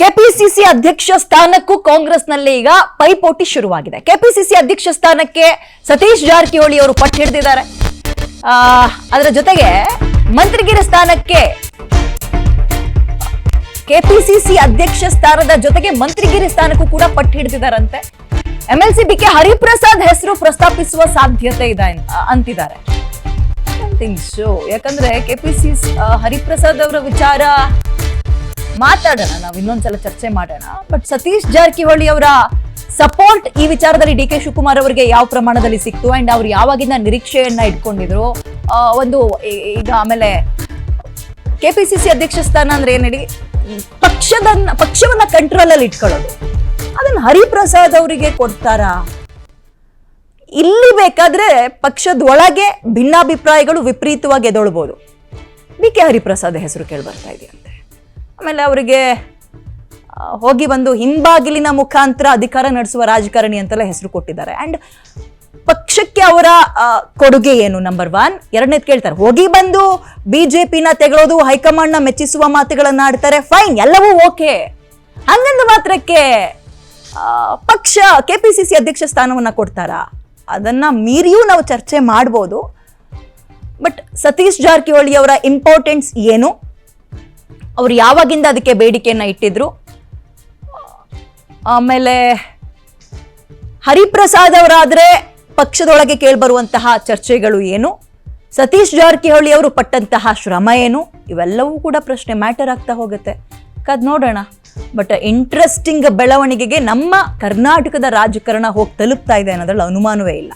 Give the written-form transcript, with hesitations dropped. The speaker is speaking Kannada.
ಕೆಪಿಸಿಸಿ ಅಧ್ಯಕ್ಷ ಸ್ಥಾನಕ್ಕೂ ಕಾಂಗ್ರೆಸ್ನಲ್ಲಿ ಈಗ ಪೈಪೋಟಿ ಶುರುವಾಗಿದೆ. ಕೆಪಿಸಿಸಿ ಅಧ್ಯಕ್ಷ ಸ್ಥಾನಕ್ಕೆ ಸತೀಶ್ ಜಾರಕಿಹೊಳಿ ಅವರು ಪಟ್ಟು ಹಿಡಿದಿದ್ದಾರೆ. ಅದರ ಜೊತೆಗೆ ಮಂತ್ರಿಗಿರಿ ಸ್ಥಾನಕ್ಕೆ ಕೆಪಿಸಿಸಿ ಅಧ್ಯಕ್ಷ ಸ್ಥಾನದ ಜೊತೆಗೆ ಮಂತ್ರಿಗಿರಿ ಸ್ಥಾನಕ್ಕೂ ಕೂಡ ಪಟ್ಟು ಹಿಡಿದಿದ್ದಾರಂತೆ. ಎಂಎಲ್ಸಿ ಬಿಕೆ ಹರಿಪ್ರಸಾದ್ ಹೆಸರು ಪ್ರಸ್ತಾಪಿಸುವ ಸಾಧ್ಯತೆ ಇದೆ ಅಂತಿದ್ದಾರೆ. ಯಾಕಂದ್ರೆ ಕೆಪಿಸಿಸಿ ಹರಿಪ್ರಸಾದ್ ಅವರ ವಿಚಾರ ಮಾತಾಡೋಣ, ನಾವು ಇನ್ನೊಂದ್ಸಲ ಚರ್ಚೆ ಮಾಡೋಣ. ಬಟ್ ಸತೀಶ್ ಜಾರಕಿಹೊಳಿ ಅವರ ಸಪೋರ್ಟ್ ಈ ವಿಚಾರದಲ್ಲಿ ಡಿ ಕೆ ಶಿವಕುಮಾರ್ ಅವರಿಗೆ ಯಾವ ಪ್ರಮಾಣದಲ್ಲಿ ಸಿಕ್ತು ಅಂಡ್ ಅವ್ರು ಯಾವಾಗಿಂದ ನಿರೀಕ್ಷೆಯನ್ನ ಇಟ್ಕೊಂಡಿದ್ರು ಒಂದು ಈಗ ಆಮೇಲೆ ಕೆಪಿಸಿಸಿ ಅಧ್ಯಕ್ಷ ಸ್ಥಾನ ಅಂದ್ರೆ ಏನ್ ಹೇಳಿ, ಪಕ್ಷವನ್ನ ಕಂಟ್ರೋಲ್ ಅಲ್ಲಿ ಇಟ್ಕೊಳ್ಳೋದು, ಅದನ್ನ ಹರಿಪ್ರಸಾದ್ ಅವರಿಗೆ ಕೊಡ್ತಾರಾ? ಇಲ್ಲಿ ಬೇಕಾದ್ರೆ ಪಕ್ಷದ ಒಳಗೆ ಭಿನ್ನಾಭಿಪ್ರಾಯಗಳು ವಿಪರೀತವಾಗಿ ಎದೊಳ್ಬಹುದು. ಬಿ ಕೆ ಹರಿಪ್ರಸಾದ್ ಹೆಸರು ಕೇಳಿ ಬರ್ತಾ ಇದೆಯಂತೆ. ಆಮೇಲೆ ಅವರಿಗೆ ಹೋಗಿ ಬಂದು ಹಿಂಬಾಗಿಲಿನ ಮುಖಾಂತರ ಅಧಿಕಾರ ನಡೆಸುವ ರಾಜಕಾರಣಿ ಅಂತೆಲ್ಲ ಹೆಸರು ಕೊಟ್ಟಿದ್ದಾರೆ. ಅಂಡ್ ಪಕ್ಷಕ್ಕೆ ಅವರ ಕೊಡುಗೆ ಏನು ನಂಬರ್ 1. ಎರಡನೇದು ಕೇಳ್ತಾರೆ, ಹೋಗಿ ಬಂದು ಬಿಜೆಪಿನ ತೆಗಳೋದು, ಹೈಕಮಾಂಡ್ ನ ಮೆಚ್ಚಿಸುವ ಮಾತುಗಳನ್ನ ಆಡ್ತಾರೆ, ಫೈನ್, ಎಲ್ಲವೂ ಓಕೆ. ಹಂಗಂದ ಮಾತ್ರಕ್ಕೆ ಪಕ್ಷ ಕೆಪಿಸಿಸಿ ಅಧ್ಯಕ್ಷ ಸ್ಥಾನವನ್ನ ಕೊಡ್ತಾರಾ? ಅದನ್ನ ಮೀರಿಯೂ ನಾವು ಚರ್ಚೆ ಮಾಡ್ಬೋದು. ಬಟ್ ಸತೀಶ್ ಜಾರಕಿಹೊಳಿ ಅವರ ಇಂಪಾರ್ಟೆನ್ಸ್ ಏನು, ಅವ್ರು ಯಾವಾಗಿಂದ ಅದಕ್ಕೆ ಬೇಡಿಕೆಯನ್ನ ಇಟ್ಟಿದ್ರು, ಆಮೇಲೆ ಹರಿಪ್ರಸಾದ್ ಅವರಾದ್ರೆ ಪಕ್ಷದೊಳಗೆ ಕೇಳ್ಬರುವಂತಹ ಚರ್ಚೆಗಳು ಏನು, ಸತೀಶ್ ಜಾರಕಿಹೊಳಿ ಅವರು ಪಟ್ಟಂತಹ ಶ್ರಮ ಏನು, ಇವೆಲ್ಲವೂ ಕೂಡ ಪ್ರಶ್ನೆ ಮ್ಯಾಟರ್ ಆಗ್ತಾ ಹೋಗುತ್ತೆ. ಕಾದ್ ನೋಡೋಣ. ಬಟ್ ಇಂಟ್ರೆಸ್ಟಿಂಗ್ ಬೆಳವಣಿಗೆಗೆ ನಮ್ಮ ಕರ್ನಾಟಕದ ರಾಜಕಾರಣ ಹೋಗಿ ತಲುಪ್ತಾ ಇದೆ ಅನ್ನೋದ್ರಲ್ಲಿ ಅನುಮಾನವೇ ಇಲ್ಲ.